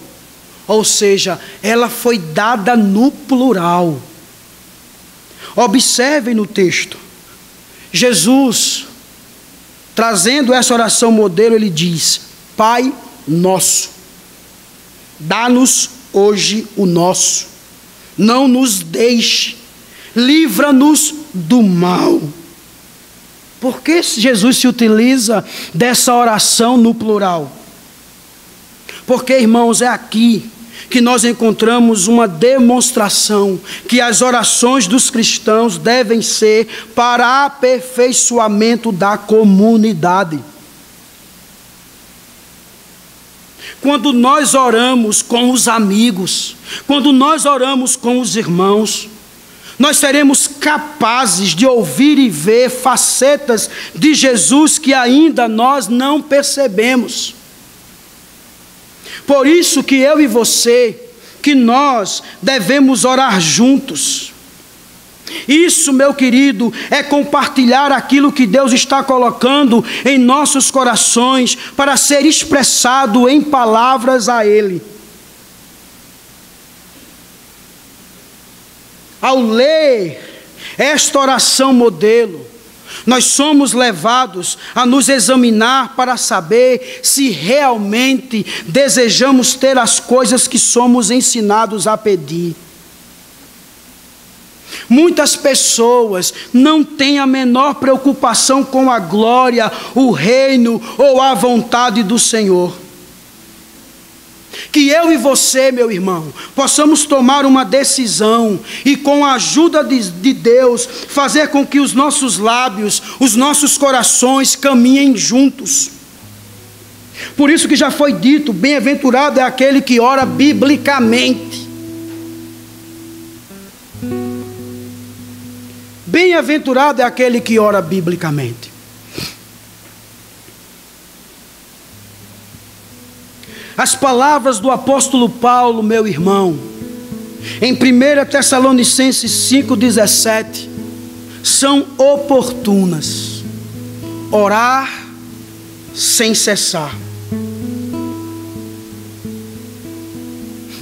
ou seja, ela foi dada no plural. Observem no texto, Jesus, trazendo essa oração modelo, ele diz: Pai nosso, dá-nos hoje o nosso, não nos deixe, livra-nos do mal. Por que Jesus se utiliza dessa oração no plural? Porque, irmãos, é aqui que nós encontramos uma demonstração que as orações dos cristãos devem ser para aperfeiçoamento da comunidade. Quando nós oramos com os amigos, quando nós oramos com os irmãos, nós seremos capazes de ouvir e ver facetas de Jesus que ainda nós não percebemos. Por isso que eu e você, que nós devemos orar juntos. Isso, meu querido, é compartilhar aquilo que Deus está colocando em nossos corações para ser expressado em palavras a Ele. Ao ler esta oração modelo, nós somos levados a nos examinar para saber se realmente desejamos ter as coisas que somos ensinados a pedir. Muitas pessoas não têm a menor preocupação com a glória, o reino ou a vontade do Senhor. Que eu e você, meu irmão, possamos tomar uma decisão e, com a ajuda de Deus, fazer com que os nossos lábios, os nossos corações caminhem juntos. Por isso que já foi dito, bem-aventurado é aquele que ora biblicamente. Bem-aventurado é aquele que ora biblicamente. As palavras do apóstolo Paulo, meu irmão, em 1 Tessalonicenses 5,17, são oportunas. Orar sem cessar.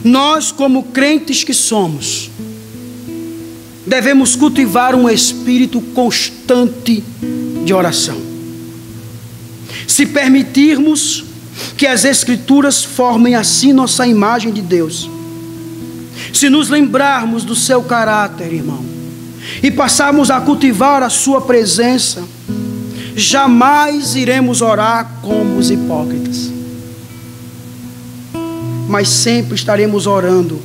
Nós, como crentes que somos, devemos cultivar um espírito constante de oração. Se permitirmos que as Escrituras formem assim nossa imagem de Deus, se nos lembrarmos do seu caráter, irmão, e passarmos a cultivar a sua presença, jamais iremos orar como os hipócritas, mas sempre estaremos orando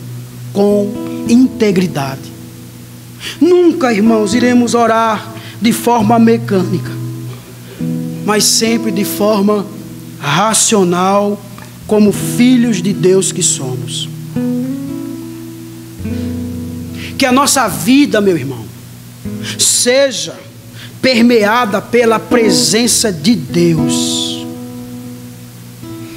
com integridade. Nunca, irmãos, iremos orar de forma mecânica, mas sempre de forma racional, como filhos de Deus que somos. Que a nossa vida, meu irmão, seja permeada pela presença de Deus.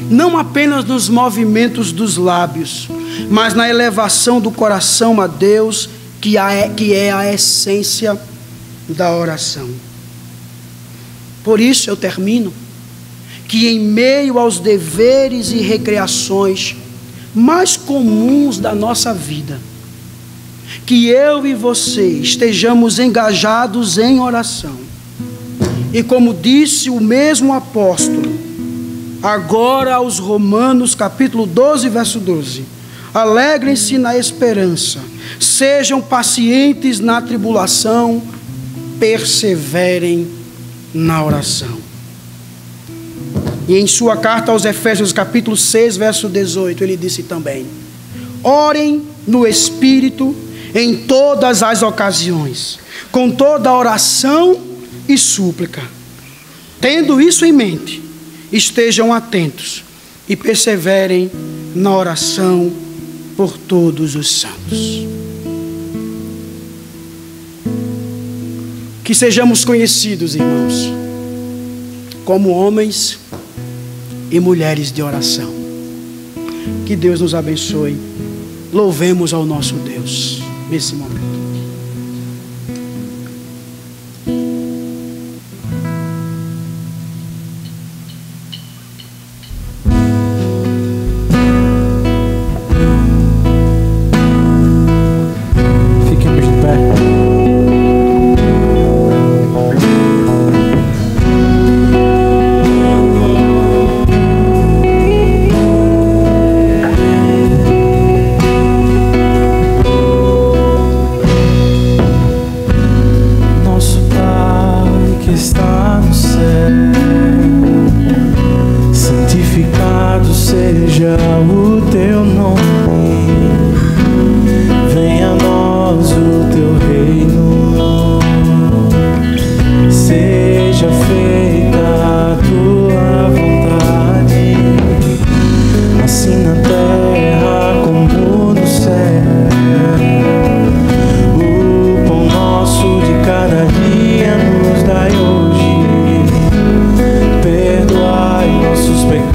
Não apenas nos movimentos dos lábios, mas na elevação do coração a Deus, que é a essência da oração. Por isso eu termino, que em meio aos deveres e recreações mais comuns da nossa vida, que eu e você estejamos engajados em oração. E como disse o mesmo apóstolo, agora aos Romanos, capítulo 12, verso 12: alegrem-se na esperança, sejam pacientes na tribulação, perseverem na oração. E em sua carta aos Efésios, capítulo 6, verso 18, ele disse também: orem no Espírito em todas as ocasiões, com toda oração e súplica. Tendo isso em mente, estejam atentos e perseverem na oração por todos os santos. Que sejamos conhecidos, irmãos, como homens e mulheres de oração. Que Deus nos abençoe. Louvemos ao nosso Deus nesse momento. Fiquemos de pé. Seja o teu nome, venha a nós o teu reino, seja feita a tua vontade, assim na terra como no céu. O pão nosso de cada dia nos dai hoje, perdoai nossos pecados,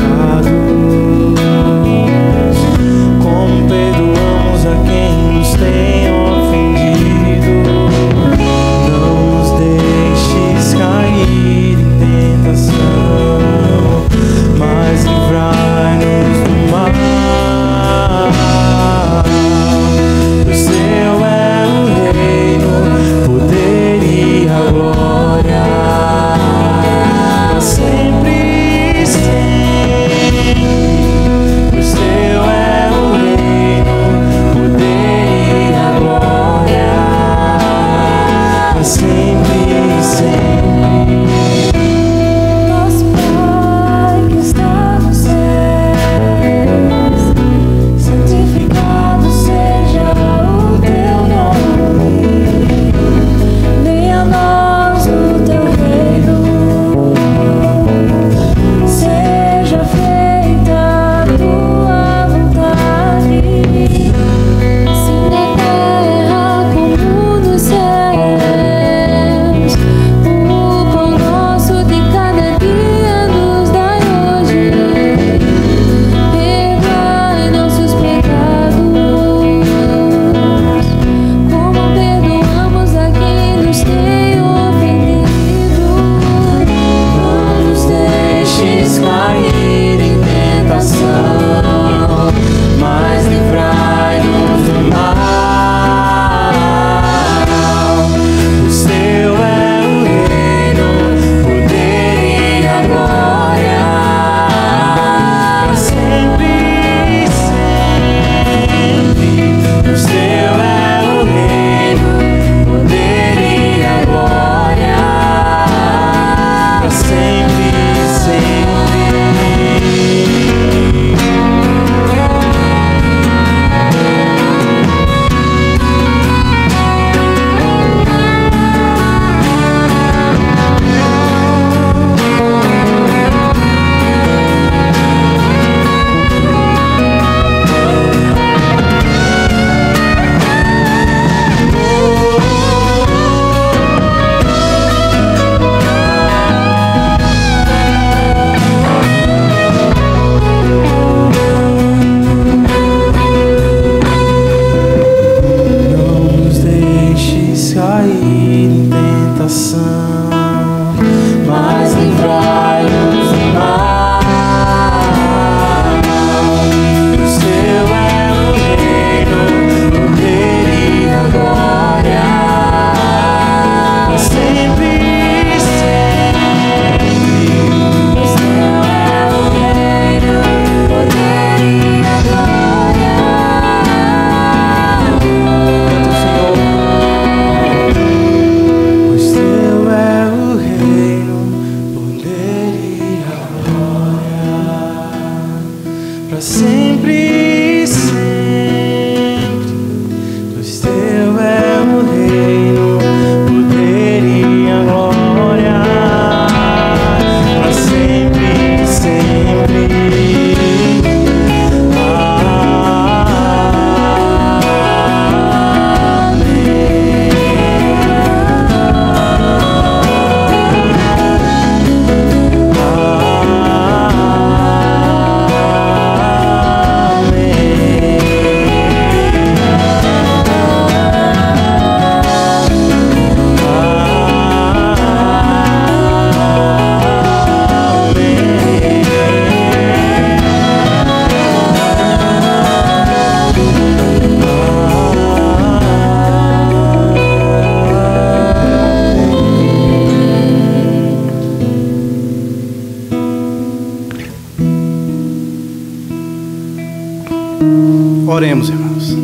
Oremos, irmãos.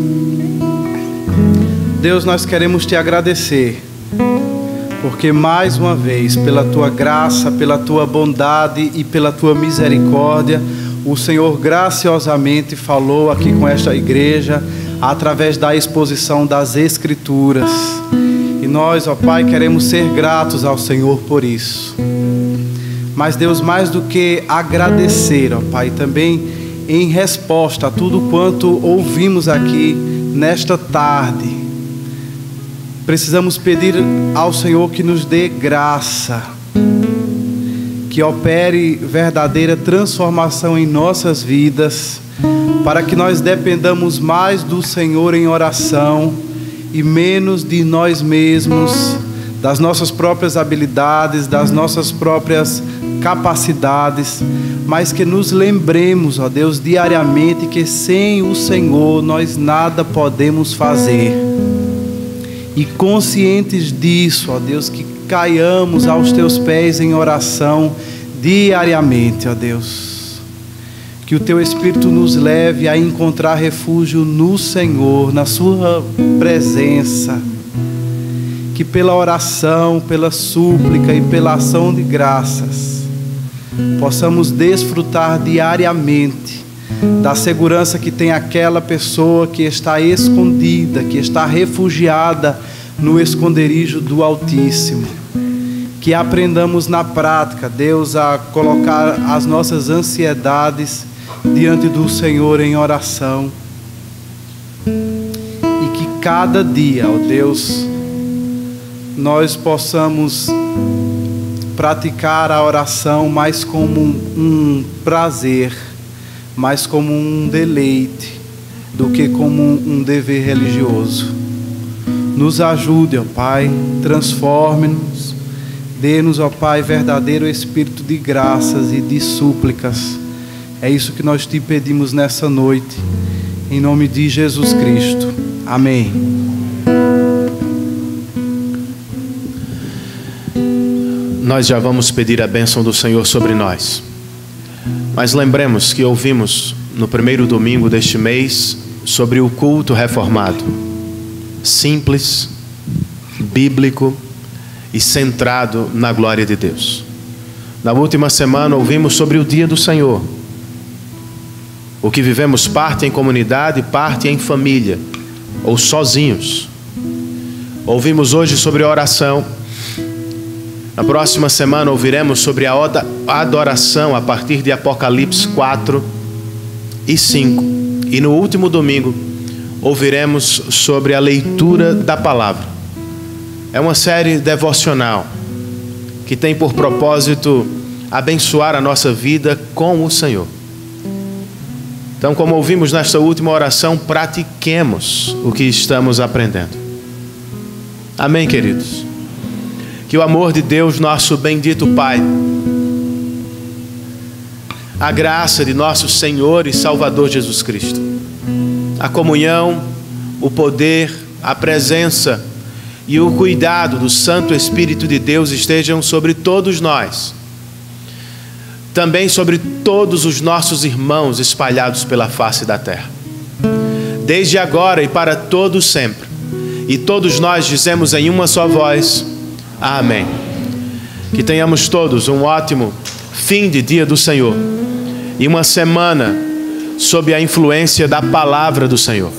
Deus, nós queremos te agradecer, porque mais uma vez, pela tua graça, pela tua bondade e pela tua misericórdia, o Senhor graciosamente falou aqui com esta igreja, através da exposição das Escrituras. E nós, ó Pai, queremos ser gratos ao Senhor por isso. Mas Deus, mais do que agradecer, ó Pai, também em resposta a tudo quanto ouvimos aqui nesta tarde, precisamos pedir ao Senhor que nos dê graça, que opere verdadeira transformação em nossas vidas, para que nós dependamos mais do Senhor em oração e menos de nós mesmos, das nossas próprias habilidades, das nossas próprias capacidades, mas que nos lembremos, ó Deus, diariamente que sem o Senhor nós nada podemos fazer. E conscientes disso, ó Deus, que caiamos aos teus pés em oração diariamente, ó Deus. Que o teu Espírito nos leve a encontrar refúgio no Senhor, na sua presença. Que pela oração, pela súplica e pela ação de graças, possamos desfrutar diariamente da segurança que tem aquela pessoa que está escondida, que está refugiada no esconderijo do Altíssimo. Que aprendamos na prática, Deus, a colocar as nossas ansiedades diante do Senhor em oração. E que cada dia, ó Deus, nós possamos praticar a oração mais como um prazer, mais como um deleite, do que como um dever religioso. Nos ajude, ó Pai, transforme-nos, dê-nos, ó Pai, verdadeiro espírito de graças e de súplicas. É isso que nós te pedimos nessa noite, em nome de Jesus Cristo. Amém. Nós já vamos pedir a bênção do Senhor sobre nós. Mas lembremos que ouvimos no primeiro domingo deste mês sobre o culto reformado. Simples, bíblico e centrado na glória de Deus. Na última semana ouvimos sobre o dia do Senhor. O que vivemos parte em comunidade, parte em família, ou sozinhos. Ouvimos hoje sobre a oração. Na próxima semana ouviremos sobre a adoração a partir de Apocalipse 4 e 5. E no último domingo ouviremos sobre a leitura da palavra. É uma série devocional que tem por propósito abençoar a nossa vida com o Senhor. Então, como ouvimos nesta última oração, pratiquemos o que estamos aprendendo. Amém, queridos? Que o amor de Deus, nosso bendito Pai, a graça de nosso Senhor e Salvador Jesus Cristo, a comunhão, o poder, a presença e o cuidado do Santo Espírito de Deus estejam sobre todos nós, também sobre todos os nossos irmãos espalhados pela face da terra, desde agora e para todos sempre. E todos nós dizemos em uma só voz: amém. Que tenhamos todos um ótimo fim de dia do Senhor e uma semana sob a influência da palavra do Senhor.